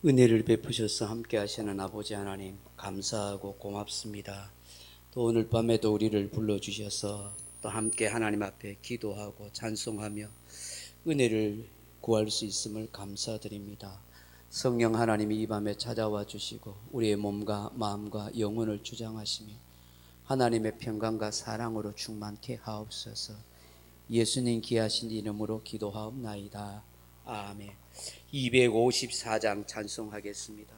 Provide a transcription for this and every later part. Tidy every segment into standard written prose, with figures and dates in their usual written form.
은혜를 베푸셔서 함께 하시는 아버지 하나님 감사하고 고맙습니다. 또 오늘 밤에도 우리를 불러주셔서 또 함께 하나님 앞에 기도하고 찬송하며 은혜를 구할 수 있음을 감사드립니다. 성령 하나님이 이 밤에 찾아와 주시고 우리의 몸과 마음과 영혼을 주장하시며 하나님의 평강과 사랑으로 충만케 하옵소서. 예수님 귀하신 이름으로 기도하옵나이다. 아멘. 254장 찬송하겠습니다.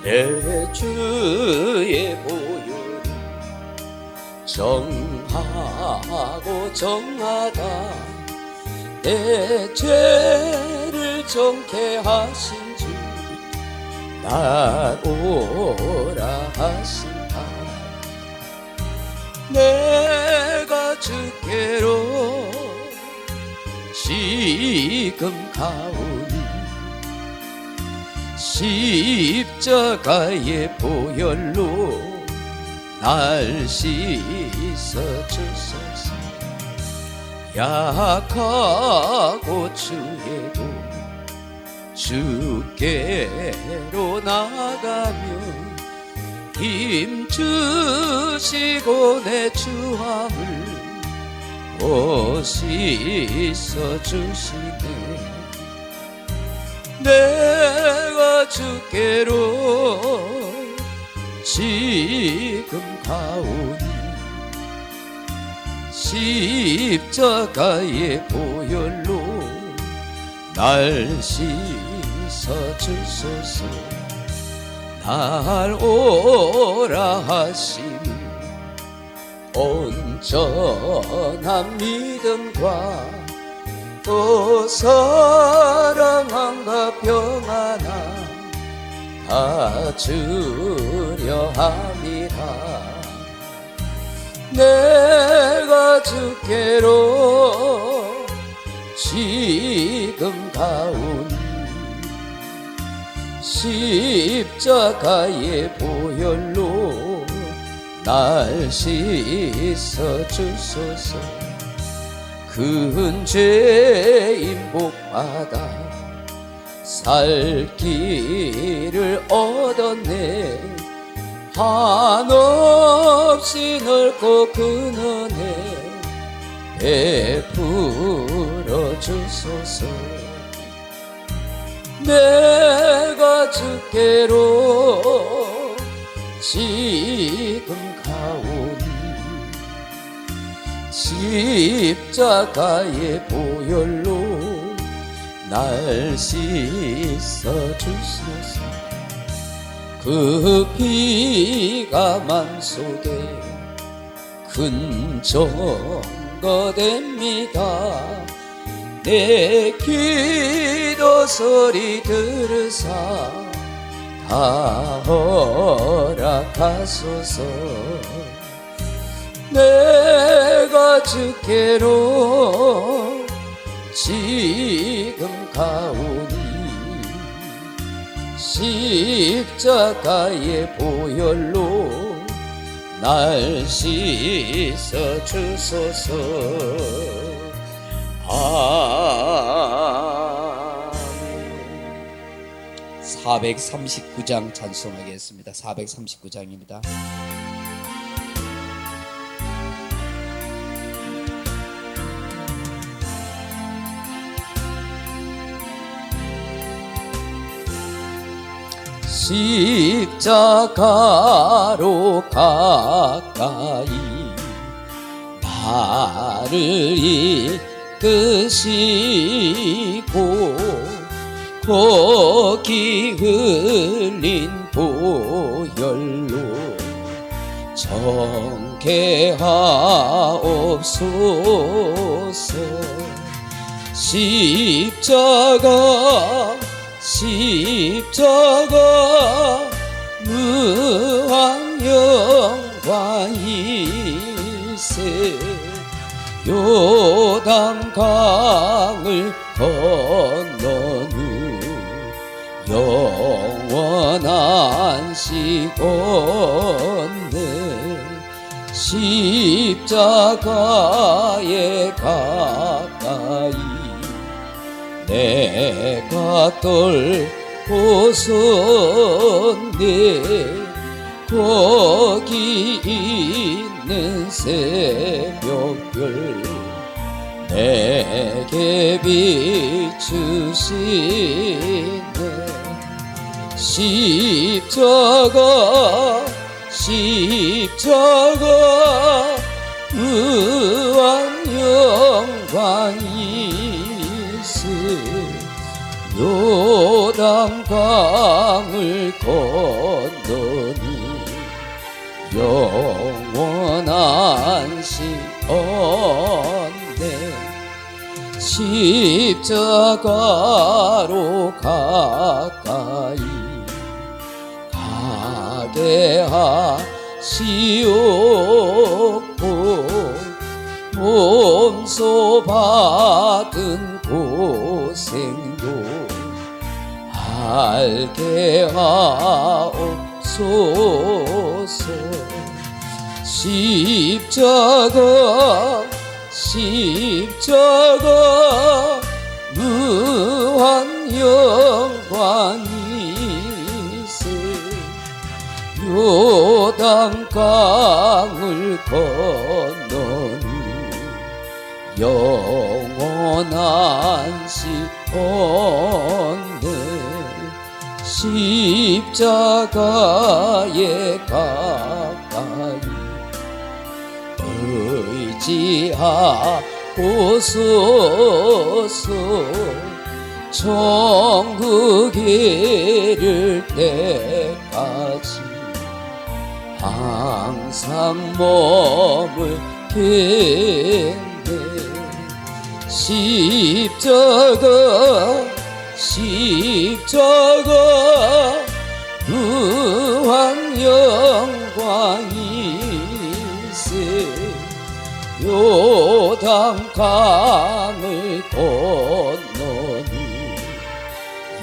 내 주의 보혈이 정하고 정하다 내 죄를 정케 하신 주 나오라 하신다. 내가 주께로 지금 가오니 십자가의 보혈로 날 씻어 주소서. 약하고 추해도 주께로 나가며 힘 주시고 내 주함을 씻어 주시네. 내가 주께로 지금 가오니 십자가의 보혈로 날 씻어 주소서. 날 오라 하심을 온전한 믿음과 또 사랑함과 평안함 다 주려 함이라. 내가 주께로 지금 가오니 십자가의 보혈로 날 씻어 주소서. 큰 죄인 복받아 살 길을 얻었네. 한없이 넓고 큰 은혜 베풀어 주소서. 내가 주께로 지금 가오니 십자가의 보혈로 날 씻어 주소서. 그 피가 맘속에 큰 증거됩니다. 내 기도 소리 들으사 다 허락하소서. 내가 주께로 지금 가오니 십자가의 보혈로 날 씻어 주소서. 아멘. 439장 찬송하겠습니다. 439장입니다. 십자가로 가까이 나를 이끄시고 거기 흘린 보혈로 정케하옵소서. 십자가 무한 영광이세. 요단강을 건넌 후 영원한 시건네 십자가에 가까이 내가 떨고섰네. 거기 있는 새벽별 내게 비추시네. 십자가 무한 영광이 있으 요단강을 건너니 영원한 시온네. 십자가로 가까이 가게 하시옵고 몸소 받은 고생도 알게 하옵소서. 십자가 무한 영광이 있어 요단강을 건너니 영원한 시온네. 십자가에 가까이 의지하고 서서 천국에 이를 때까지 항상 머물겠네. 십자가 무한 영광이 있어 요단강을 건너니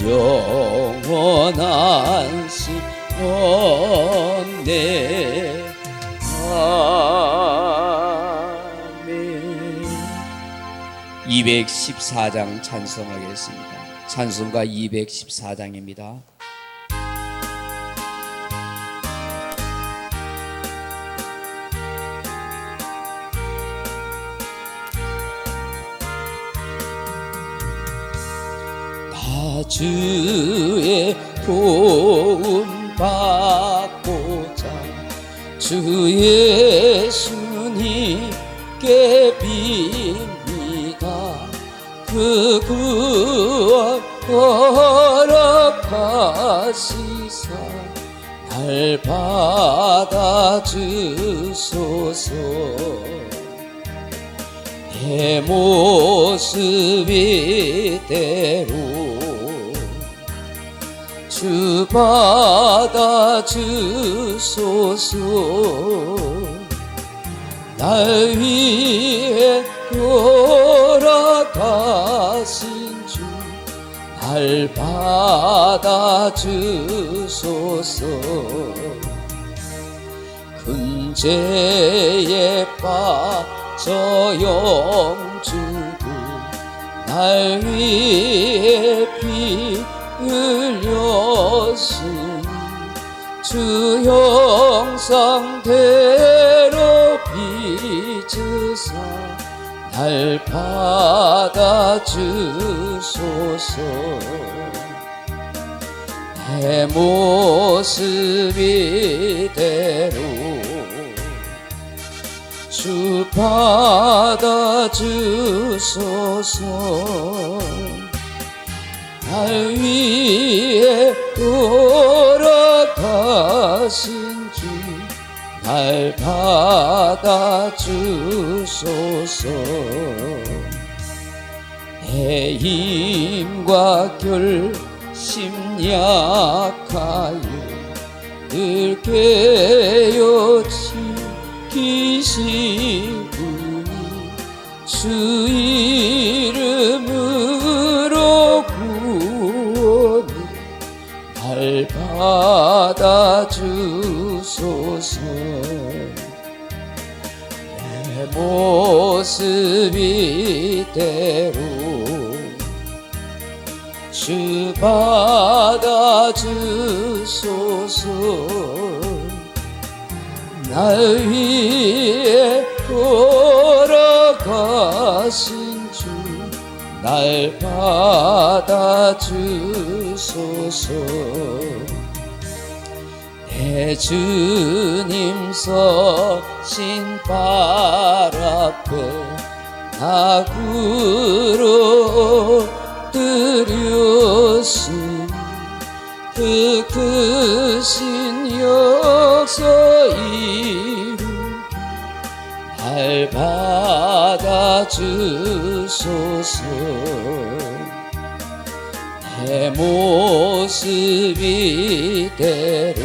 영원한 시온네. 아멘. 214장 찬송하겠습니다. 찬송가 214장입니다. 주의 도움 받고자 주 예수님께 빕니다. 그 구원 허락하시사 날 받아주소서. 내 모습 이대로 주 받아주소서. 날 위해 돌아가신 주 날 받아주소서. 근죄에 빠져 영주고 날 위해 피 흘렸으니 주 형상대로 빚으사 날 받아주소서. 내 모습 이대로 주 받아주소서. 날 위해 돌아가신 주 날 받아주소서. 내 힘과 결심 약하여 늘 깨어 지키시구니 주 이름으로 구원을 날 받아주소서. 모습 이대로 주 받아주소서. 날 위해 돌아가신 주 날 받아주소서. 내 주님 서신 발 앞에 나 구로 드렸으니 그 크신 역사 이루게 날 받아주소서. 내 모습 이대로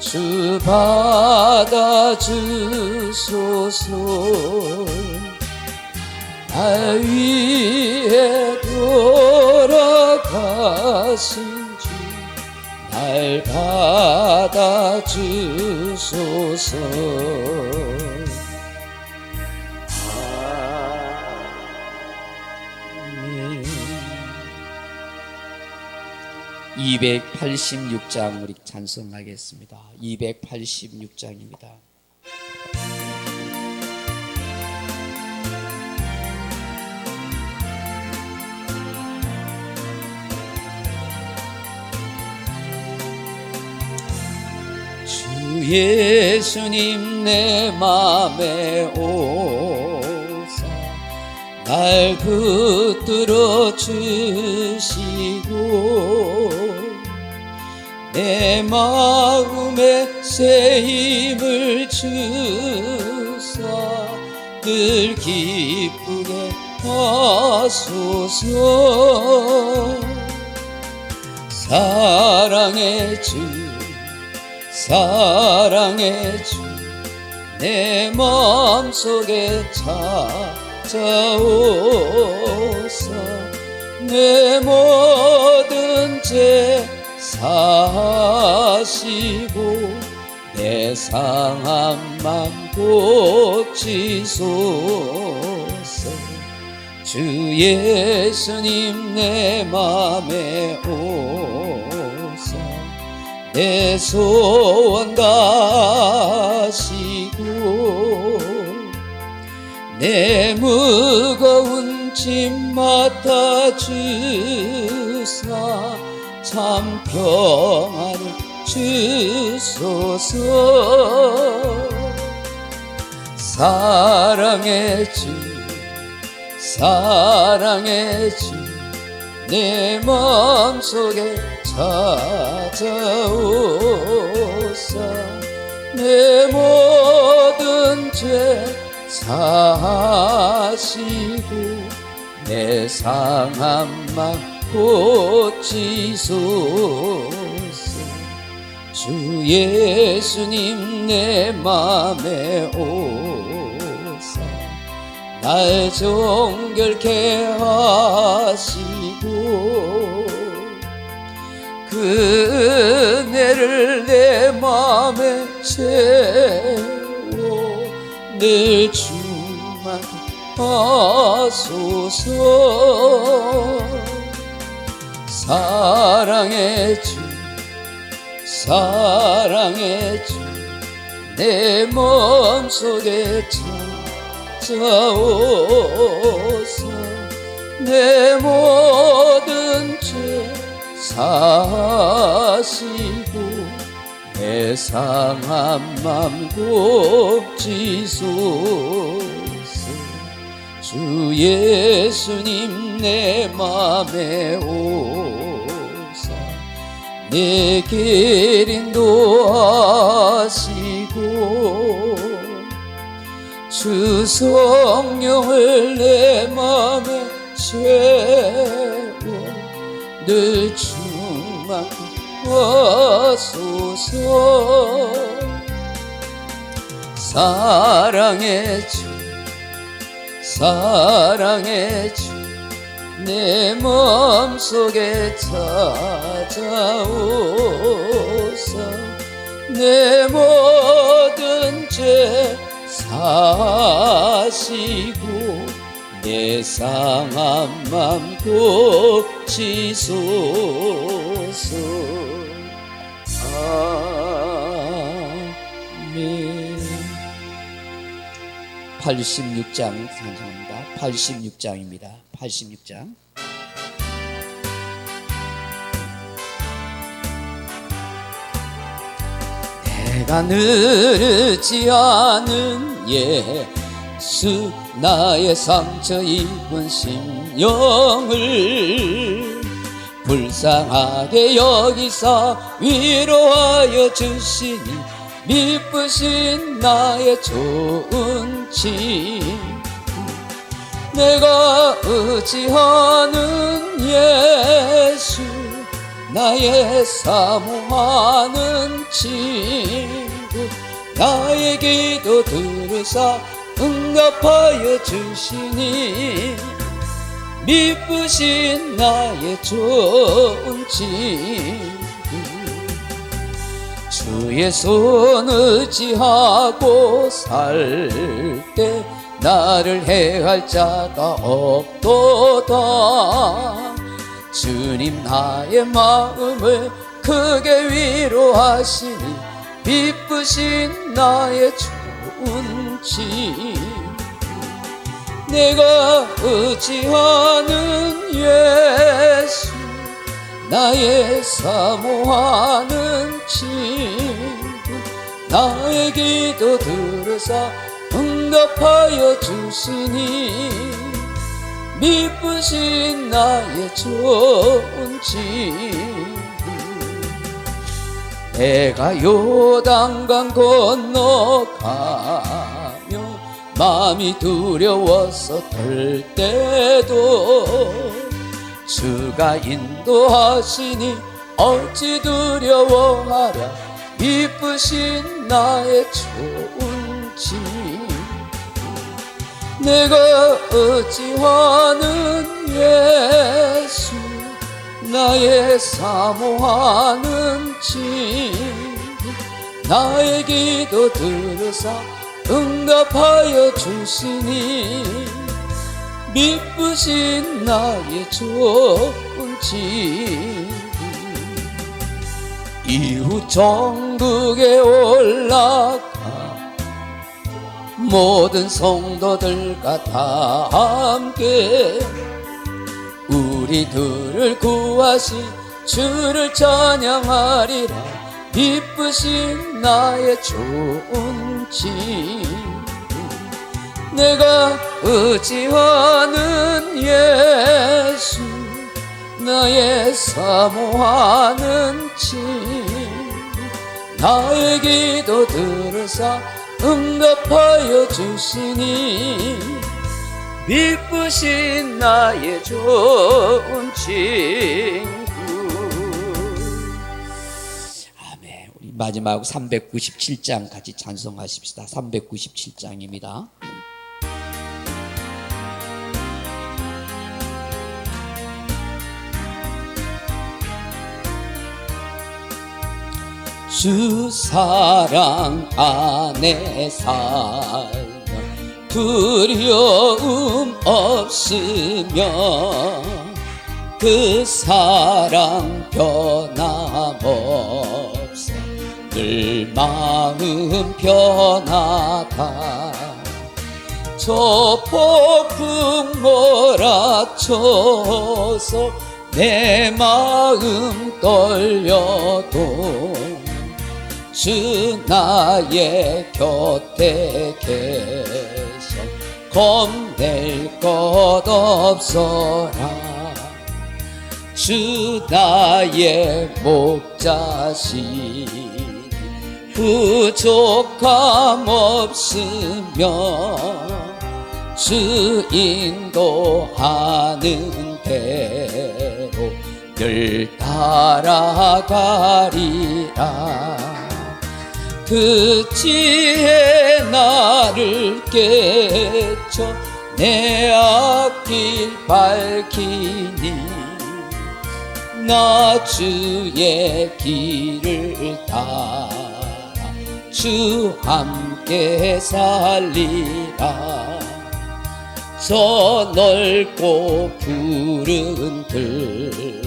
주 받아주소서. 날 위해 돌아가신 주 날 받아주소서. 286장 우리 찬송하겠습니다. 286장입니다. 주 예수님 내 맘에 오사 날 붙들어 주시고 내 마음에 새 힘을 주사 늘 기쁘게 하소서. 사랑의 주 사랑의 주 내 마음속에 찾아오사 내 모든 죄 사시고 내 상한 맘 고치소서. 주 예수님 내 맘에 오사 내 소원 다시고 내 무거운 짐 맡아주사 참 평안을 주소서. 사랑의 주 사랑의 주 내 마음속에 찾아오사 내 모든 죄 사시고 내 상한 맘 고치소서. 주 예수님 내 맘에 오사 날 정결케 하시고 그 은혜를 내 맘에 채워 늘 주만 하소서. 사랑의 주 사랑의 주 내 마음속에 찾아오사 내 모든 죄 사시고 내 상한 맘 고치소서. 주 예수님 내 맘에 오사 내 길 인도하시고 주 성령을 내 맘에 채워 늘 주만 하소서. 사랑의 주 사랑의 주 내 마음속에 찾아오사 내 모든 죄 사시고 내 상한 맘 고치소서. 아멘. 86장 찬송합니다. 86장입니다. 86장. 내가 느르지 않은 예수, 나의 상처 입은 심령을 불쌍하게 여기사 위로하여 주시니 미쁘신 나의 좋은 친구. 내가 의지하는 예수, 나의 사모하는 친구. 나의 기도 들으사 응답하여 주시니 미쁘신 나의 좋은 친구. 주의 손 의지하고 살 때 나를 해할 자가 없도다. 주님 나의 마음을 크게 위로하시니 미쁘신 나의 좋은 친구. 내가 의지하는 예수, 나의 사모하는 친구. 나의 기도 들으사 응답하여 주시니 미쁘신 나의 좋은 친구. 내가 요단강 건너가며 마음이 두려워서 떨 때도 주가 인도하시니 어찌 두려워하랴. 미쁘신 나의 좋은 친구. 내가 의지하는 예수, 나의 사모하는 친구. 나의 기도 들으사 응답하여 주시니 미쁘신 나의 좋은 친구. 이후 천국에 올라가 모든 성도들과 다 함께 우리들을 구하신 주를 찬양하리라. 미쁘신 나의 좋은 친구. 내가 의지하는 예수, 나의 사모하는 친구. 나의 기도 들으사 응답하여 주시니 미쁘신 나의 좋은 친구. 아멘. 우리 마지막 397장 같이 찬송하십시다. 397장입니다. 주 사랑 안에 살며 두려움 없으며 그 사랑 변함없어 늘 마음 편하다. 저 폭풍 몰아쳐서 내 마음 떨려도 주 나의 곁에 계셔 겁낼 것 없어라. 주 나의 목자시니 부족함 없으며 주 인도하는 대로 늘 따라가리라. 그 지혜 나를 깨쳐 내 앞길 밝히니 나 주의 길을 따라 주 함께 살리라. 저 넓고 푸른 들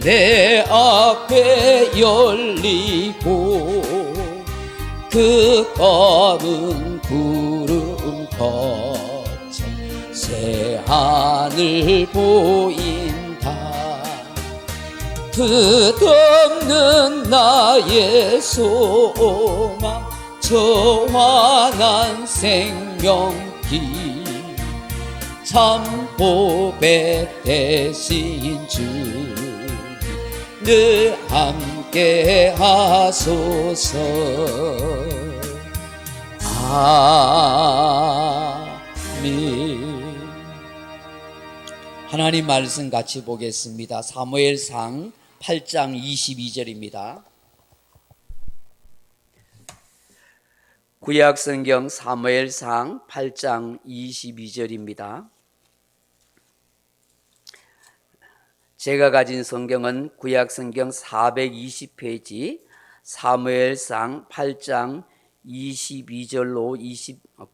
내 앞에 열리고 그 검은 구름 거쳐 새 하늘 보인다. 끝없는 나의 소망 저 환한 생명길 참 보배 되신 주 늘 함께 하소서. 아멘. 하나님 말씀 같이 보겠습니다. 사무엘상 8장 22절입니다. 구약성경 사무엘상 8장 22절입니다. 제가 가진 성경은 구약성경 420페이지 사무엘상 8장 22절로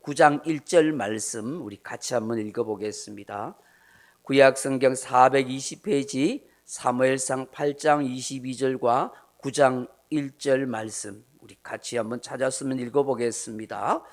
9장 1절 말씀 우리 같이 한번 읽어보겠습니다. 구약성경 420페이지 사무엘상 8장 22절과 9장 1절 말씀 우리 같이 한번 찾았으면 읽어보겠습니다.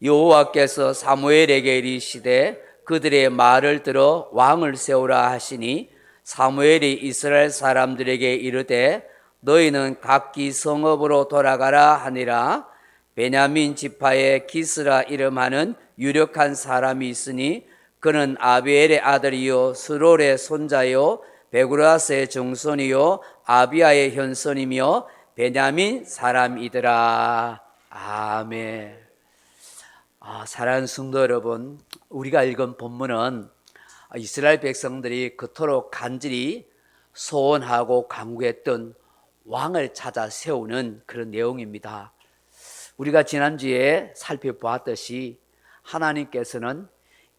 여호와께서 사무엘에게 이르시되 그들의 말을 들어 왕을 세우라 하시니 사무엘이 이스라엘 사람들에게 이르되 너희는 각기 성읍으로 돌아가라 하니라. 베냐민 지파의 기스라 이름하는 유력한 사람이 있으니 그는 아비엘의 아들이요 스롤의 손자요 베구라스의 정손이요 아비아의 현손이며 베냐민 사람이더라. 아멘. 사랑하는 성도 여러분, 우리가 읽은 본문은 이스라엘 백성들이 그토록 간절히 소원하고 간구했던 왕을 찾아 세우는 그런 내용입니다. 우리가 지난주에 살펴보았듯이 하나님께서는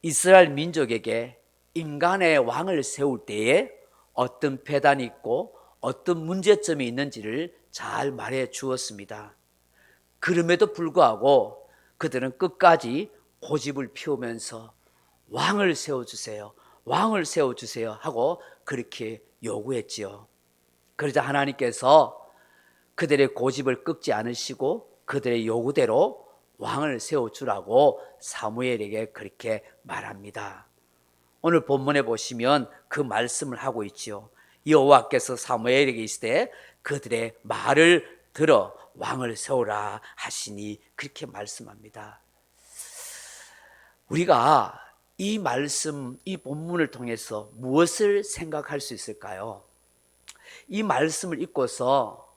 이스라엘 민족에게 인간의 왕을 세울 때에 어떤 배단이 있고 어떤 문제점이 있는지를 잘 말해 주었습니다. 그럼에도 불구하고 그들은 끝까지 고집을 피우면서 왕을 세워주세요, 왕을 세워주세요 하고 그렇게 요구했지요. 그러자 하나님께서 그들의 고집을 꺾지 않으시고 그들의 요구대로 왕을 세워주라고 사무엘에게 그렇게 말합니다. 오늘 본문에 보시면 그 말씀을 하고 있지요. 여호와께서 사무엘에게 이르시되 그들의 말을 들어 왕을 세우라 하시니 그렇게 말씀합니다. 우리가 이 말씀, 이 본문을 통해서 무엇을 생각할 수 있을까요? 이 말씀을 읽고서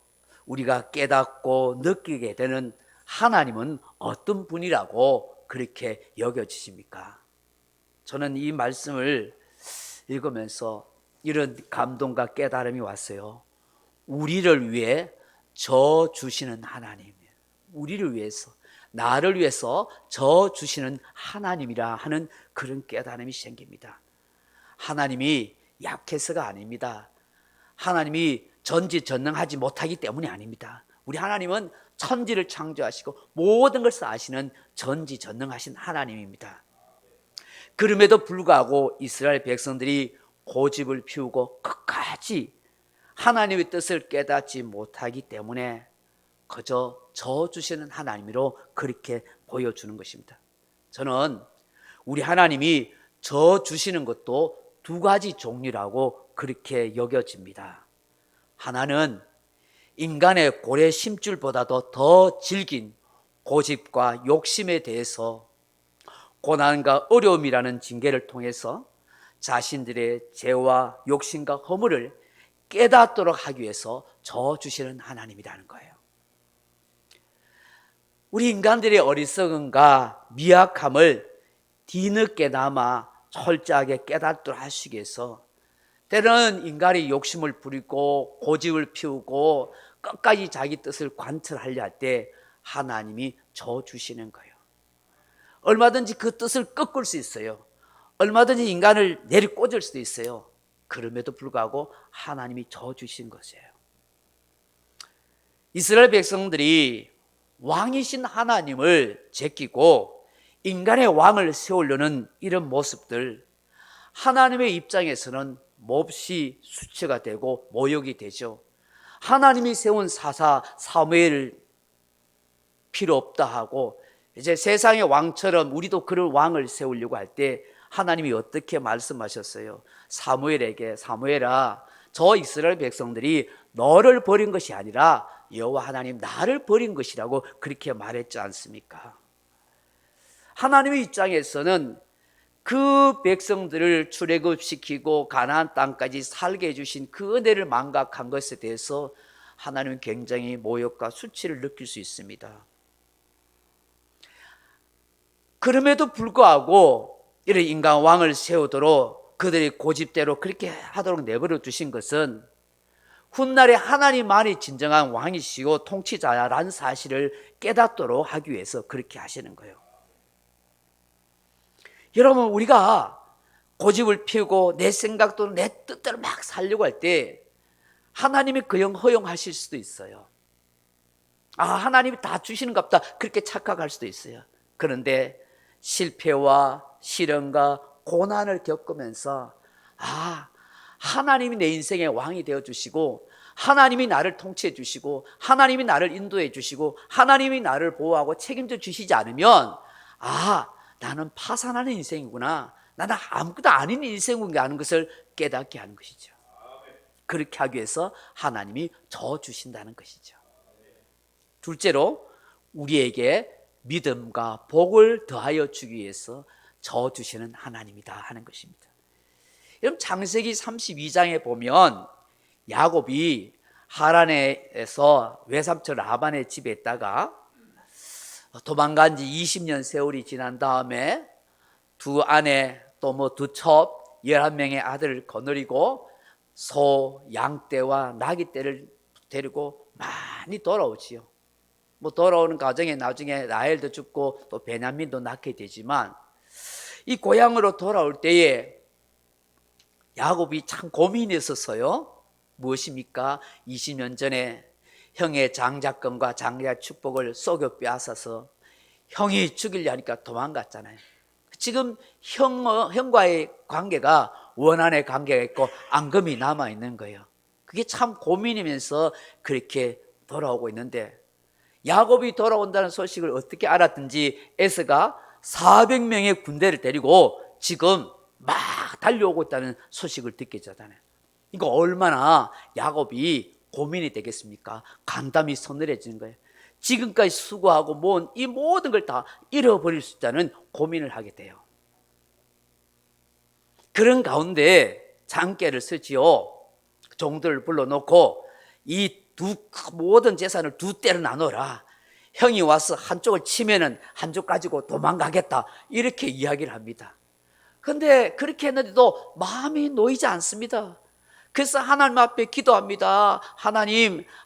우리가 깨닫고 느끼게 되는 하나님은 어떤 분이라고 그렇게 여겨지십니까? 저는 이 말씀을 읽으면서 이런 감동과 깨달음이 왔어요. 우리를 위해 저 주시는 하나님, 우리를 위해서, 나를 위해서 저 주시는 하나님이라 하는 그런 깨달음이 생깁니다. 하나님이 약해서가 아닙니다. 하나님이 전지전능하지 못하기 때문이 아닙니다. 우리 하나님은 천지를 창조하시고 모든 것을 아시는 전지전능하신 하나님입니다. 그럼에도 불구하고 이스라엘 백성들이 고집을 피우고 끝까지 하나님의 뜻을 깨닫지 못하기 때문에 그저 저 주시는 하나님으로 그렇게 보여주는 것입니다. 저는 우리 하나님이 저 주시는 것도 두 가지 종류라고 그렇게 여겨집니다. 하나는 인간의 고래 심줄보다도 더 질긴 고집과 욕심에 대해서 고난과 어려움이라는 징계를 통해서 자신들의 죄와 욕심과 허물을 깨닫도록 하기 위해서 저 주시는 하나님이라는 거예요. 우리 인간들의 어리석음과 미약함을 뒤늦게나마 철저하게 깨닫도록 하시기 위해서 때로는 인간이 욕심을 부리고 고집을 피우고 끝까지 자기 뜻을 관철하려 할 때 하나님이 저 주시는 거예요. 얼마든지 그 뜻을 꺾을 수 있어요. 얼마든지 인간을 내리꽂을 수도 있어요. 그럼에도 불구하고 하나님이 저 주신 것이에요. 이스라엘 백성들이 왕이신 하나님을 제끼고 인간의 왕을 세우려는 이런 모습들, 하나님의 입장에서는 몹시 수치가 되고 모욕이 되죠. 하나님이 세운 사사 사무엘 필요 없다 하고 이제 세상의 왕처럼 우리도 그런 왕을 세우려고 할 때 하나님이 어떻게 말씀하셨어요? 사무엘에게, 사무엘아, 저 이스라엘 백성들이 너를 버린 것이 아니라 여호와 하나님 나를 버린 것이라고 그렇게 말했지 않습니까? 하나님의 입장에서는 그 백성들을 출애굽시키고 가나안 땅까지 살게 해주신 그 은혜를 망각한 것에 대해서 하나님은 굉장히 모욕과 수치를 느낄 수 있습니다. 그럼에도 불구하고 이런 인간 왕을 세우도록 그들이 고집대로 그렇게 하도록 내버려 두신 것은 훗날에 하나님만이 진정한 왕이시고 통치자라는 사실을 깨닫도록 하기 위해서 그렇게 하시는 거예요. 여러분, 우리가 고집을 피우고 내 생각도 내 뜻대로 막 살려고 할 때 하나님이 그냥 허용하실 수도 있어요. 아, 하나님이 다 주시는 것 같다 그렇게 착각할 수도 있어요. 그런데 실패와 시련과 고난을 겪으면서 하나님이 내 인생의 왕이 되어주시고 하나님이 나를 통치해 주시고 하나님이 나를 인도해 주시고 하나님이 나를 보호하고 책임져 주시지 않으면 나는 파산하는 인생이구나, 나는 아무것도 아닌 인생이구나 하는 것을 깨닫게 하는 것이죠. 그렇게 하기 위해서 하나님이 주신다는 것이죠. 둘째로 우리에게 믿음과 복을 더하여 주기 위해서 주시는 하나님이다 하는 것입니다. 여러분, 창세기 32장에 보면 야곱이 하란에서 외삼촌 라반의 집에 있다가 도망간 지 20년 세월이 지난 다음에 두 아내 또 두 첩 11명의 아들을 거느리고 소, 양떼와 나귀떼를 데리고 많이 돌아오지요. 돌아오는 과정에 나중에 라헬도 죽고 또 베냐민도 낳게 되지만 이 고향으로 돌아올 때에 야곱이 참 고민이 있었어요. 무엇입니까? 20년 전에 형의 장자권과 장자 축복을 쏘겨 빼앗아서 형이 죽이려 하니까 도망갔잖아요. 지금 형과의 관계가 원한의 관계가 있고 앙금이 남아있는 거예요. 그게 참 고민이면서 그렇게 돌아오고 있는데 야곱이 돌아온다는 소식을 어떻게 알았든지 에서가 400명의 군대를 데리고 지금 막 달려오고 있다는 소식을 듣게 되잖아요. 이거 얼마나 야곱이 고민이 되겠습니까? 간담이 서늘해지는 거예요. 지금까지 수고하고 모은 이 모든 걸 다 잃어버릴 수 있다는 고민을 하게 돼요. 그런 가운데 장계를 쓰지요. 종들을 불러놓고 이 모든 재산을 두 떼로 나눠라. 형이 와서 한쪽을 치면은 한쪽 가지고 도망가겠다. 이렇게 이야기를 합니다. 그런데 그렇게 했는데도 마음이 놓이지 않습니다. 그래서 하나님 앞에 기도합니다.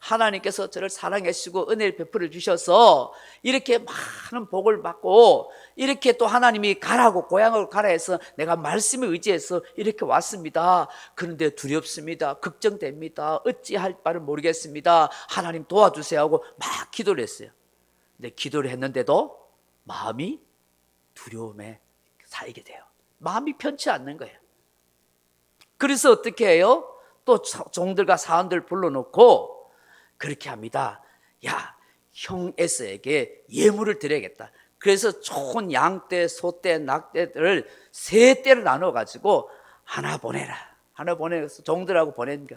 하나님께서 저를 사랑해 주시고 은혜를 베풀어 주셔서 이렇게 많은 복을 받고 이렇게 또 하나님이 가라고 고향으로 가라 해서 내가 말씀에 의지해서 이렇게 왔습니다. 그런데 두렵습니다. 걱정됩니다. 어찌할 바를 모르겠습니다. 하나님 도와주세요 하고 막 기도를 했어요. 근데 기도를 했는데도 마음이 두려움에 쌓이게 돼요. 마음이 편치 않는 거예요. 그래서 어떻게 해요? 또 종들과 사원들 불러놓고 그렇게 합니다. 야, 형 에서에게 예물을 드려야겠다. 그래서 좋은 양떼, 소떼, 낙떼들을 3떼를 나눠가지고 하나 보내라. 하나 보내서 종들하고 보내니까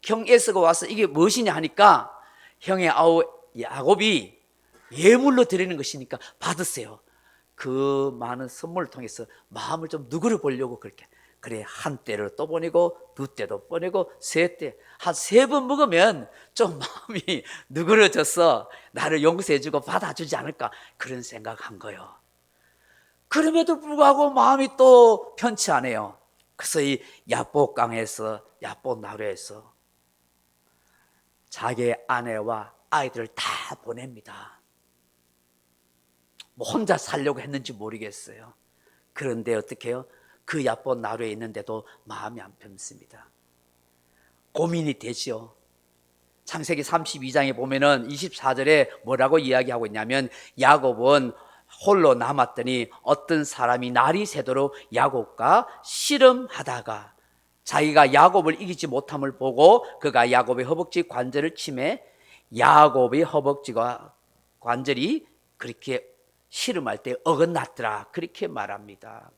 형 에서가 와서 이게 무엇이냐 하니까 형의 야곱이 예물로 드리는 것이니까 받으세요. 그 많은 선물을 통해서 마음을 좀 누그러 보려고 그렇게. 그래, 한 떼를 또 보내고 두 떼도 보내고 3떼 한 3번 먹으면 좀 마음이 누그러져서 나를 용서해주고 받아주지 않을까 그런 생각한 거예요. 그럼에도 불구하고 마음이 또 편치 않아요. 그래서 이 야복강에서 야복나루에서 자기 아내와 아이들을 다 보냅니다. 혼자 살려고 했는지 모르겠어요. 그런데 어떻게 해요? 그 야복 나루에 있는데도 마음이 안 편습니다. 고민이 되죠. 창세기 32장에 보면은 24절에 뭐라고 이야기하고 있냐면 야곱은 홀로 남았더니 어떤 사람이 날이 새도록 야곱과 씨름하다가 자기가 야곱을 이기지 못함을 보고 그가 야곱의 허벅지 관절을 치매 야곱의 허벅지가 관절이 그렇게 씨름할 때 어긋났더라 그렇게 말합니다.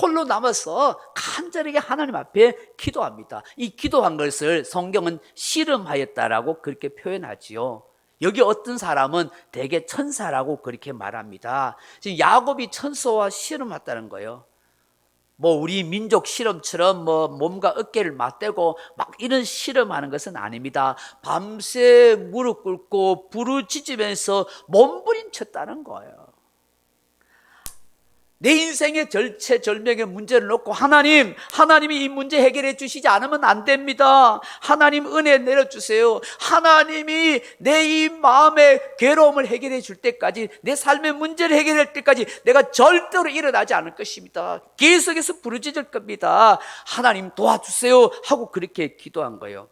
홀로 남아서 간절하게 하나님 앞에 기도합니다. 이 기도한 것을 성경은 씨름하였다라고 그렇게 표현하지요. 여기 어떤 사람은 대개 천사라고 그렇게 말합니다. 지금 야곱이 천사와 씨름했다는 거예요. 뭐 우리 민족 실험처럼 뭐 몸과 어깨를 맞대고 막 이런 실험하는 것은 아닙니다. 밤새 무릎 꿇고 부르짖으면서 몸부림쳤다는 거예요. 내 인생의 절체절명의 문제를 놓고 하나님이 이 문제 해결해 주시지 않으면 안 됩니다. 하나님 은혜 내려주세요. 하나님이 내 이 마음의 괴로움을 해결해 줄 때까지, 내 삶의 문제를 해결할 때까지 내가 절대로 일어나지 않을 것입니다. 계속해서 부르짖을 겁니다. 하나님 도와주세요 하고 그렇게 기도한 거예요.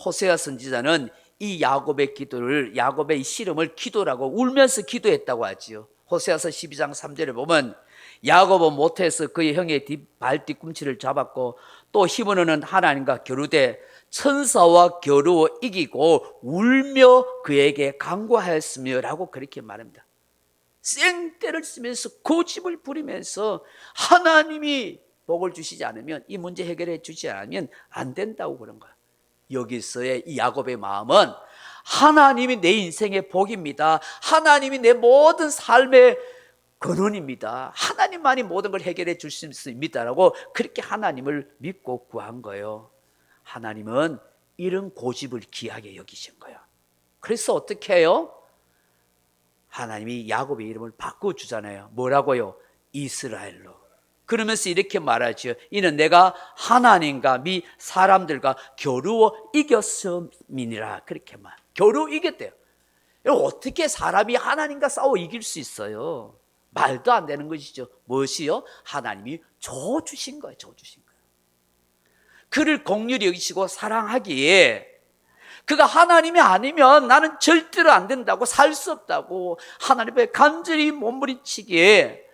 호세아 선지자는 이 야곱의 기도를, 야곱의 이 씨름을 기도라고 울면서 기도했다고 하지요. 호세아서 12장 3절에 보면 야곱은 모태에서 그의 형의 발 뒤꿈치를 잡았고 또 히브리는 하나님과 겨루되 천사와 겨루어 이기고 울며 그에게 간구하였으며 라고 그렇게 말합니다. 생떼를 쓰면서 고집을 부리면서 하나님이 복을 주시지 않으면, 이 문제 해결해 주지 않으면 안 된다고 그런 거야. 여기서의 이 야곱의 마음은 하나님이 내 인생의 복입니다. 하나님이 내 모든 삶의 근원입니다. 하나님만이 모든 걸 해결해 주실 수 있습니다라고 그렇게 하나님을 믿고 구한 거예요. 하나님은 이런 고집을 귀하게 여기신 거예요. 그래서 어떻게 해요? 하나님이 야곱의 이름을 바꿔주잖아요. 뭐라고요? 이스라엘로. 그러면서 이렇게 말하죠. 이는 내가 하나님과 미 사람들과 겨루어 이겼음이니라. 그렇게 말. 겨루 이겼대요. 어떻게 사람이 하나님과 싸워 이길 수 있어요? 말도 안 되는 것이죠. 무엇이요? 하나님이 줘 주신 거예요. 줘 주신 거예요. 그를 긍휼히 여기시고 사랑하기에, 그가 하나님이 아니면 나는 절대로 안 된다고, 살 수 없다고 하나님의 간절히 몸부림치기에,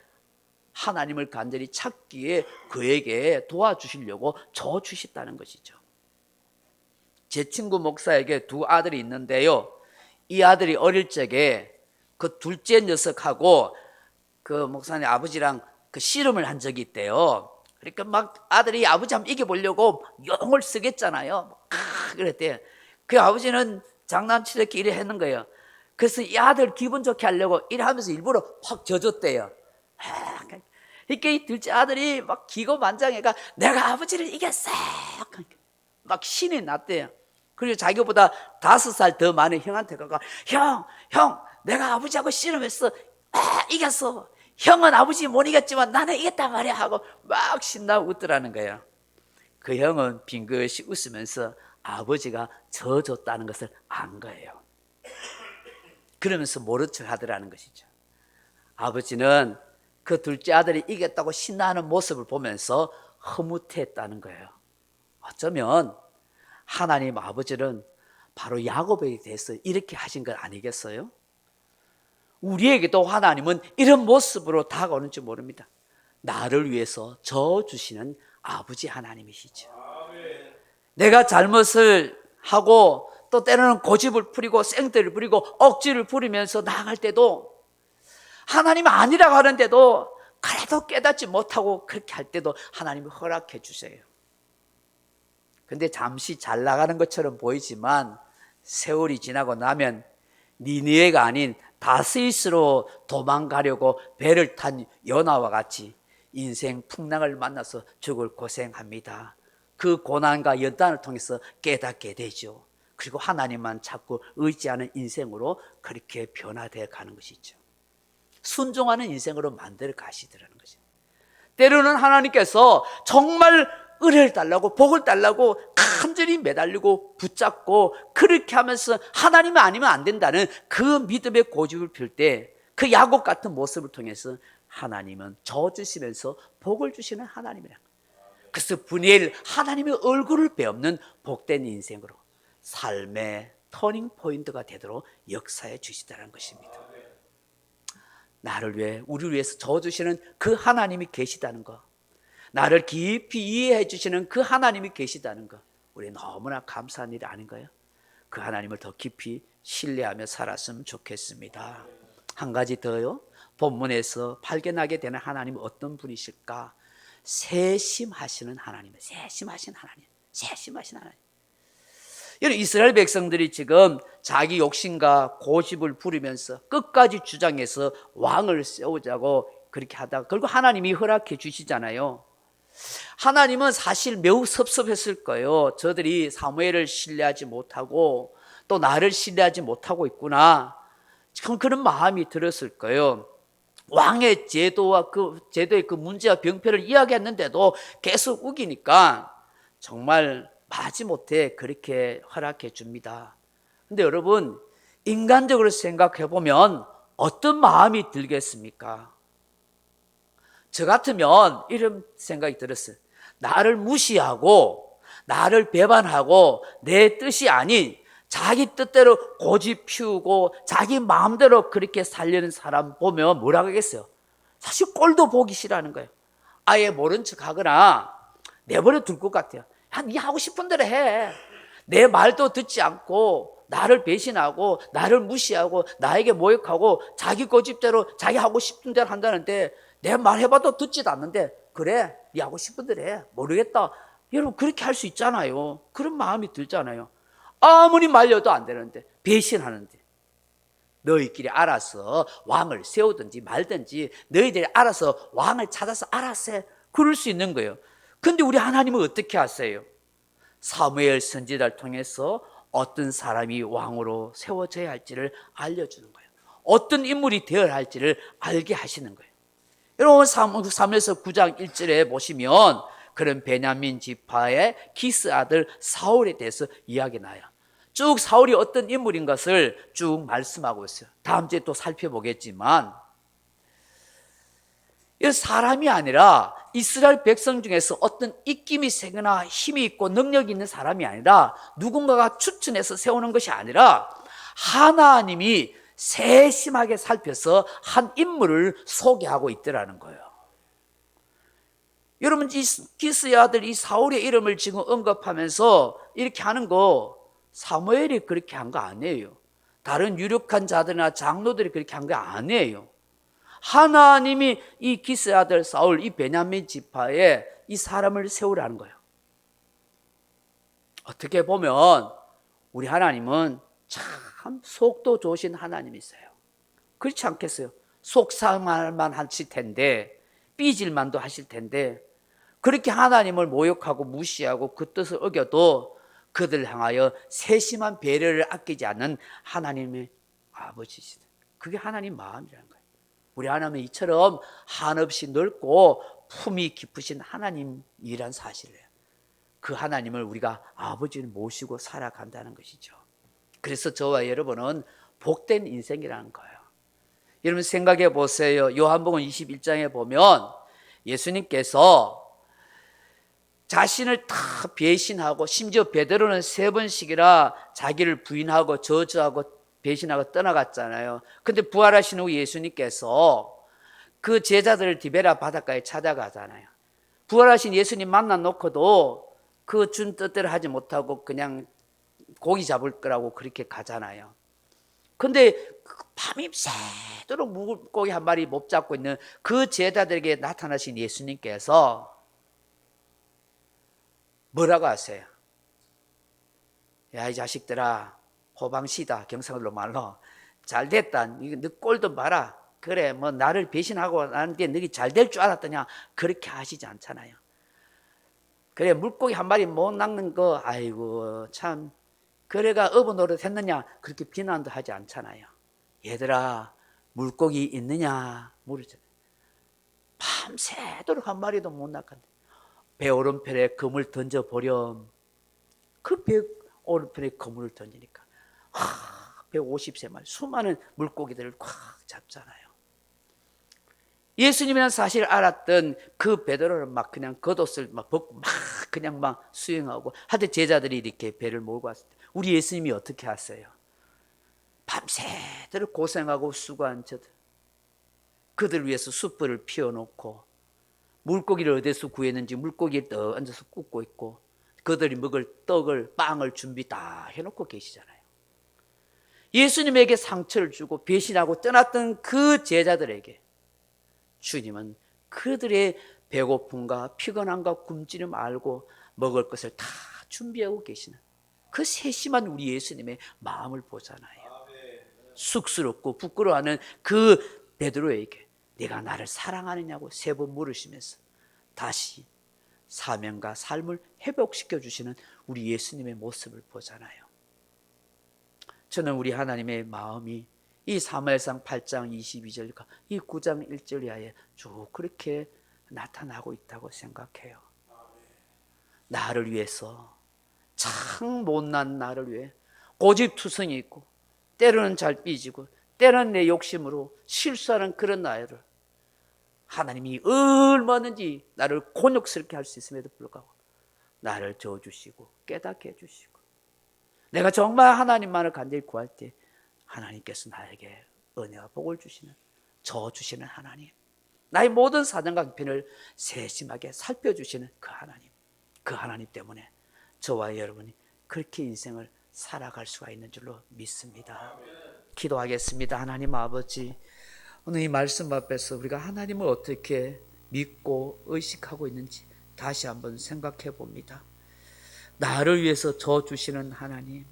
하나님을 간절히 찾기에 그에게 도와주시려고 줘 주셨다는 것이죠. 제 친구 목사에게 두 아들이 있는데요, 이 아들이 어릴 적에 그 둘째 녀석하고 그 목사님 아버지랑 그 씨름을 한 적이 있대요. 그러니까 막 아들이 아버지 한번 이겨보려고 용을 쓰겠잖아요. 그랬대요. 그 아버지는 장난치듯이 이래 했는 거예요. 그래서 이 아들 기분 좋게 하려고 이래 하면서 일부러 확 져줬대요. 그러니까 이 둘째 아들이 막 기고만장해가 내가 아버지를 이겼어! 막 신이 났대요. 그리고 자기보다 5살 더 많은 형한테 가가 형, 내가 아버지하고 씨름했어. 이겼어. 형은 아버지 못 이겼지만 나는 이겼단 말이야 하고 막 신나고 웃더라는 거예요. 그 형은 빙긋이 웃으면서 아버지가 져줬다는 것을 안 거예요. 그러면서 모른 척 하더라는 것이죠. 아버지는 그 둘째 아들이 이겼다고 신나는 모습을 보면서 흐뭇했다는 거예요. 어쩌면 하나님 아버지는 바로 야곱에 대해서 이렇게 하신 것 아니겠어요? 우리에게도 하나님은 이런 모습으로 다가오는지 모릅니다. 나를 위해서 져 주시는 아버지 하나님이시죠. 내가 잘못을 하고 또 때로는 고집을 부리고 생떼를 부리고 억지를 부리면서 나아갈 때도, 하나님 아니라고 하는데도 그래도 깨닫지 못하고 그렇게 할 때도 하나님이 허락해 주세요. 근데 잠시 잘 나가는 것처럼 보이지만 세월이 지나고 나면 니느웨가 아닌 다스이스로 도망가려고 배를 탄 요나와 같이 인생 풍랑을 만나서 죽을 고생합니다. 그 고난과 연단을 통해서 깨닫게 되죠. 그리고 하나님만 찾고 의지하는 인생으로 그렇게 변화되어 가는 것이죠. 순종하는 인생으로 만들어 가시더라는 것이죠. 때로는 하나님께서 정말 은혜를 달라고, 복을 달라고 간절히 매달리고 붙잡고 그렇게 하면서 하나님이 아니면 안 된다는 그 믿음의 고집을 펼 때, 그 야곱 같은 모습을 통해서 하나님은 저 주시면서 복을 주시는 하나님이라. 그래서 분이엘 하나님의 얼굴을 배없는 복된 인생으로, 삶의 터닝 포인트가 되도록 역사해 주시다는 것입니다. 나를 위해, 우리를 위해서 저어주시는 그 하나님이 계시다는 것, 나를 깊이 이해해 주시는 그 하나님이 계시다는 것, 우리 너무나 감사한 일이 아닌가요? 그 하나님을 더 깊이 신뢰하며 살았으면 좋겠습니다. 한 가지 더요. 본문에서 발견하게 되는 하나님은 어떤 분이실까? 세심하시는 하나님, 세심하신 하나님, 세심하신 하나님. 여러분, 이스라엘 백성들이 지금 자기 욕심과 고집을 부리면서 끝까지 주장해서 왕을 세우자고 그렇게 하다가 결국 하나님이 허락해 주시잖아요. 하나님은 사실 매우 섭섭했을 거예요. 저들이 사무엘을 신뢰하지 못하고 또 나를 신뢰하지 못하고 있구나, 참 그런 마음이 들었을 거예요. 왕의 제도와 그 제도의 그 문제와 병폐를 이야기했는데도 계속 우기니까 정말 마지못해 그렇게 허락해 줍니다. 근데 여러분, 인간적으로 생각해 보면 어떤 마음이 들겠습니까? 저 같으면 이런 생각이 들었어요. 나를 무시하고 나를 배반하고 내 뜻이 아닌 자기 뜻대로 고집 피우고 자기 마음대로 그렇게 살려는 사람 보면 뭐라고 하겠어요? 사실 꼴도 보기 싫어하는 거예요. 아예 모른 척 하거나 내버려 둘 것 같아요. 네 하고 싶은 대로 해. 내 말도 듣지 않고 나를 배신하고 나를 무시하고 나에게 모욕하고 자기 고집대로 자기 하고 싶은 대로 한다는데 내 말 해봐도 듣지도 않는데 그래, 네 하고 싶은 대로 해. 모르겠다. 여러분, 그렇게 할 수 있잖아요. 그런 마음이 들잖아요. 아무리 말려도 안 되는데, 배신하는데, 너희끼리 알아서 왕을 세우든지 말든지 너희들이 알아서 왕을 찾아서 알아서 해. 그럴 수 있는 거예요. 근데 우리 하나님은 어떻게 하세요? 사무엘 선지자를 통해서 어떤 사람이 왕으로 세워져야 할지를 알려주는 거예요. 어떤 인물이 되어야 할지를 알게 하시는 거예요. 여러분, 사무엘서 9장 1절에 보시면 그런 베냐민 지파의 기스 아들 사울에 대해서 이야기 나요. 쭉 사울이 어떤 인물인 것을 쭉 말씀하고 있어요. 다음 주에 또 살펴보겠지만, 이 사람이 아니라 이스라엘 백성 중에서 어떤 입김이 세거나 힘이 있고 능력이 있는 사람이 아니라 누군가가 추천해서 세우는 것이 아니라 하나님이 세심하게 살펴서 한 인물을 소개하고 있더라는 거예요. 여러분, 이 기스의 아들 이 사울의 이름을 지금 언급하면서 이렇게 하는 거 사무엘이 그렇게 한 거 아니에요. 다른 유력한 자들이나 장로들이 그렇게 한 거 아니에요. 하나님이 이 기스의 아들 사울, 이 베냐민 지파에 이 사람을 세우라는 거예요. 어떻게 보면 우리 하나님은 참 속도 좋으신 하나님이세요. 그렇지 않겠어요? 속상할만 하실 텐데, 삐질만도 하실 텐데, 그렇게 하나님을 모욕하고 무시하고 그 뜻을 어겨도 그들 향하여 세심한 배려를 아끼지 않는 하나님의 아버지시다. 그게 하나님 마음이라는 거예요. 우리 하나님은 이처럼 한없이 넓고 품이 깊으신 하나님이란 사실이에요. 그 하나님을 우리가 아버지를 모시고 살아간다는 것이죠. 그래서 저와 여러분은 복된 인생이라는 거예요. 여러분 생각해 보세요. 요한복음 21장에 보면 예수님께서 자신을 다 배신하고 심지어 베드로는 3번씩이나 자기를 부인하고 저주하고 배신하고 떠나갔잖아요. 근데 부활하신 후 예수님께서 그 제자들을 디베라 바닷가에 찾아가잖아요. 부활하신 예수님 만나 놓고도 그 준 뜻대로 하지 못하고 그냥 고기 잡을 거라고 그렇게 가잖아요. 근데 밤이 새도록 물고기 한 마리 못 잡고 있는 그 제자들에게 나타나신 예수님께서 뭐라고 하세요? 야, 이 자식들아, 호방시다, 경상도 말로. 잘 됐다. 너 꼴도 봐라. 그래, 뭐 나를 배신하고 나한테 너희 잘될 줄 알았더냐? 그렇게 하시지 않잖아요. 그래, 물고기 한 마리 못 낚는 거, 아이고 참, 그래가 어부 노릇 했느냐? 그렇게 비난도 하지 않잖아요. 얘들아, 물고기 있느냐? 물으잖아요. 밤새도록 한 마리도 못 낚았는데 배 오른편에 그물 던져보렴. 그 배 오른편에 그물을 던지니까 150세 말 수많은 물고기들을 꽉 잡잖아요. 예수님이라는 사실을 알았던 그 베드로를 막 그냥 겉옷을 막 벗고 막 그냥 막 수영하고 하여튼 제자들이 이렇게 배를 몰고 왔을 때 우리 예수님이 어떻게 하세요? 밤새도록 고생하고 수고한 저들, 그들을 위해서 숯불을 피워놓고 물고기를 어디서 구했는지 물고기에 떠 앉아서 굽고 있고 그들이 먹을 떡을 빵을 준비 다 해놓고 계시잖아요. 예수님에게 상처를 주고 배신하고 떠났던 그 제자들에게 주님은 그들의 배고픔과 피곤함과 굶주림 알고 먹을 것을 다 준비하고 계시는 그 세심한 우리 예수님의 마음을 보잖아요. 쑥스럽고 부끄러워하는 그 베드로에게 네가 나를 사랑하느냐고 3번 물으시면서 다시 사명과 삶을 회복시켜 주시는 우리 예수님의 모습을 보잖아요. 저는 우리 하나님의 마음이 이 사무엘상 8장 22절과 이 9장 1절 이하에 쭉 그렇게 나타나고 있다고 생각해요. 나를 위해서, 참 못난 나를 위해 고집투성이 있고 때로는 잘 삐지고 때로는 내 욕심으로 실수하는 그런 나를 하나님이 얼마든지 나를 곤욕스럽게 할 수 있음에도 불구하고 나를 저어주시고 깨닫게 해주시고 내가 정말 하나님만을 간절히 구할 때 하나님께서 나에게 은혜와 복을 주시는, 저어주시는 하나님, 나의 모든 사정과 형편을 세심하게 살펴주시는 그 하나님 때문에 저와 여러분이 그렇게 인생을 살아갈 수가 있는 줄로 믿습니다. 기도하겠습니다. 하나님 아버지, 오늘 이 말씀 앞에서 우리가 하나님을 어떻게 믿고 의식하고 있는지 다시 한번 생각해 봅니다. 나를 위해서 저주시는 하나님,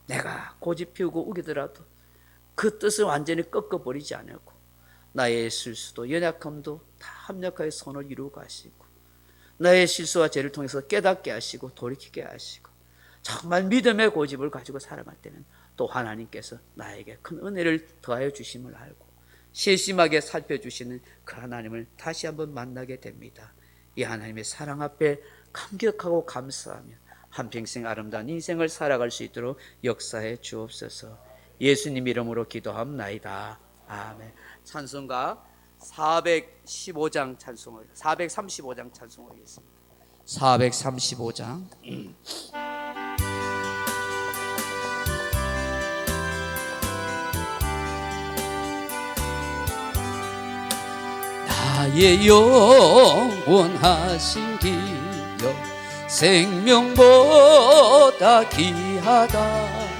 내가 고집 피우고 우기더라도 그 뜻을 완전히 꺾어버리지 않고 나의 실수도 연약함도 다 합력하여 선을 이루고 가시고 나의 실수와 죄를 통해서 깨닫게 하시고 돌이키게 하시고 정말 믿음의 고집을 가지고 살아갈 때는 또 하나님께서 나에게 큰 은혜를 더하여 주심을 알고 세심하게 살펴주시는 그 하나님을 다시 한번 만나게 됩니다. 이 하나님의 사랑 앞에 감격하고 감사하며 한평생 아름다운 인생을 살아갈 수 있도록 역사해 주옵소서. 예수님 이름으로 기도합나이다. 아멘. 찬송가 435장 찬송을 435장 찬송하겠습니다. 435장 나의 영원하신 기여 생명보다 귀하다.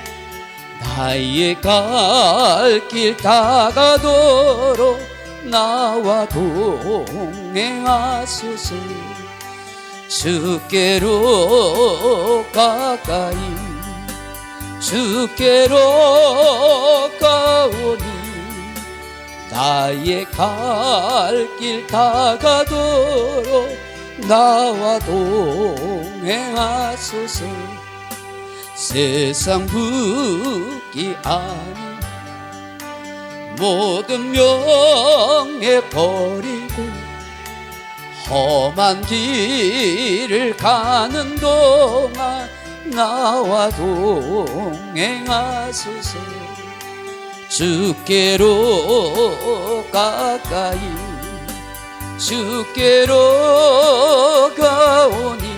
나의 갈 길 다가도록 나와 동행하소서. 주께로 가까이 주께로 가오니 나의 갈 길 다가도록 나와 동행하소서. 세상 붙기 아닌 모든 명예 버리고 험한 길을 가는 동안 나와 동행하소서. 주께로 가까이 주께로 가오니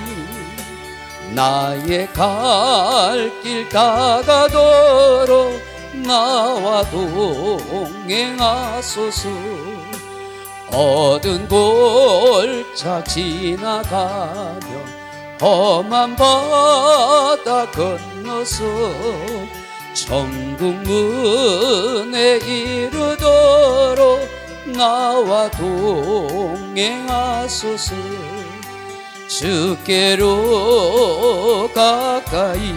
나의 갈 길 다가도록 나와 동행하소서. 어두운 골짜 지나가며 험한 바다 건너서 천국 문에 이르도록 나와 동행하소서. 주께로 가까이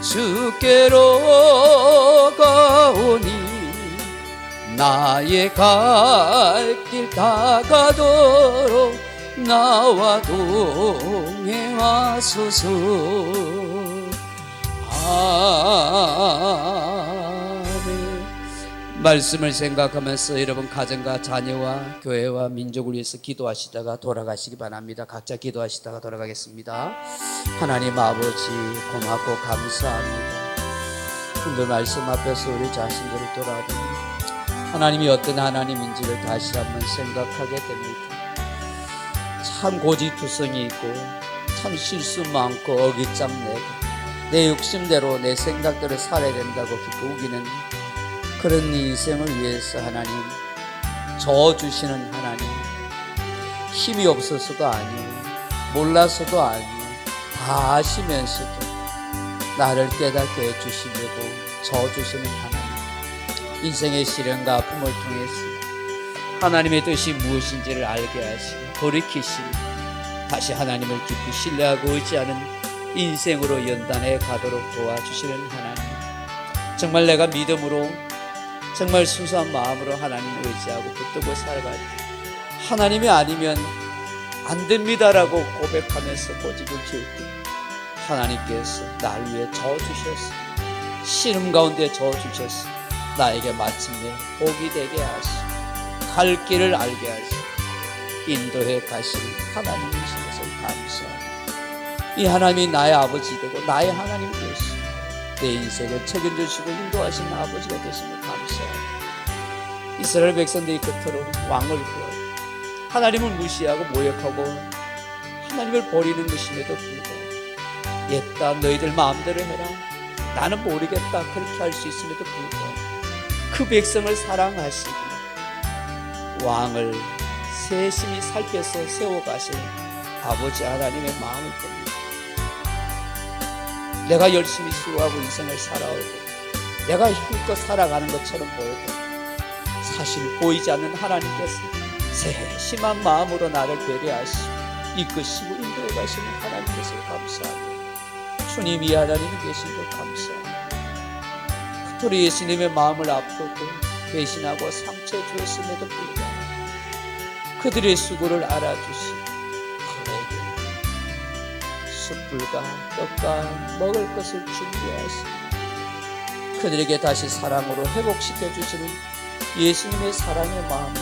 주께로 가오니 나의 갈 길 다가도록 나와 동행하소서. 아멘. 말씀을 생각하면서 여러분 가정과 자녀와 교회와 민족을 위해서 기도하시다가 돌아가시기 바랍니다. 각자 기도하시다가 돌아가겠습니다. 하나님 아버지 고맙고 감사합니다. 오늘 말씀 앞에서 우리 자신들을 돌아보니 하나님이 어떤 하나님인지를 다시 한번 생각하게 됩니다. 참 고집투성이 있고 참 실수 많고 어깃장 내고 내 욕심대로 내 생각대로 살아야 된다고 기꺼이 우기는 그런 인생을 위해서 하나님 저어주시는 하나님, 힘이 없어서도 아니에요, 몰라서도 아니에요, 다 아시면서도 나를 깨닫게 해주시려고 저어주시는 하나님, 인생의 시련과 아픔을 통해서 하나님의 뜻이 무엇인지를 알게 하시고 돌이키시고 다시 하나님을 깊이 신뢰하고 의지하는 인생으로 연단해 가도록 도와주시는 하나님, 정말 내가 믿음으로 정말 순수한 마음으로 하나님을 의지하고 붙들고 살아갈 때 하나님이 아니면 안 됩니다라고 고백하면서 고집을 지을 때 하나님께서 날 위해 저어주셨어, 신음 가운데 저어주셨어, 나에게 마침내 복이 되게 하시고 갈 길을 알게 하시고 인도해 가실 하나님이신 것을 감사합니다. 이 하나님이 나의 아버지 되고 나의 하나님 되시고 내 인생을 책임져주시고 인도하시는 아버지가 되심을 감사합니다. 이스라엘 백성들이 그토록 왕을 구하고 하나님을 무시하고 모욕하고 하나님을 버리는 것임에도 불구하고 옛다 너희들 마음대로 해라, 나는 모르겠다 그렇게 할 수 있음에도 불구하고 그 백성을 사랑하시고 왕을 세심히 살펴서 세워가실 아버지 하나님의 마음을 봅니다. 내가 열심히 수고하고 인생을 살아오고 내가 힘껏 살아가는 것처럼 보여도 사실 보이지 않는 하나님께서 세심한 마음으로 나를 배려하시고 이끄시고 인도해 가시는 하나님께서 감사합니다. 주님, 이 하나님이 계신 것 감사합니다. 그토록 예수님의 마음을 아프고 배신하고 상처 주었음에도 불구하고 그들의 수고를 알아주시고 그에게 숯불과 떡과 먹을 것을 준비하시고 그들에게 다시 사랑으로 회복시켜 주시는 예수님의 사랑의 마음을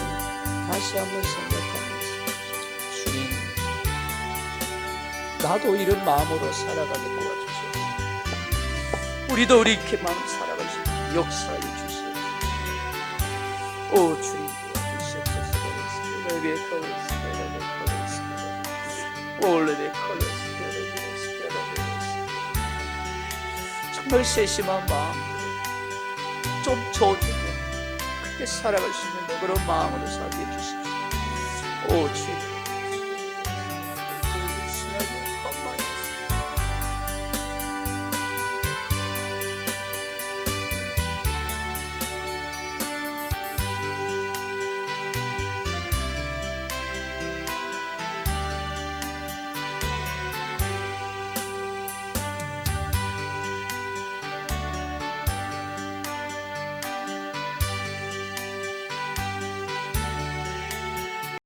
다시 한번 생각하면서 주님, 나도 이런 마음으로 살아가게 도와주시옵소서. 우리도 이렇게 마음 살아갈 수 있게 역사해 주시옵소서. 오 주님 도와주시옵소서. 레베 컬러스 레베 컬러스 오 레베 컬러스 정말 세심한 마음으로 좀 저어주고 그렇게 살아갈 수 있는 그런 마음으로 살게 해주십시오. 오 주님,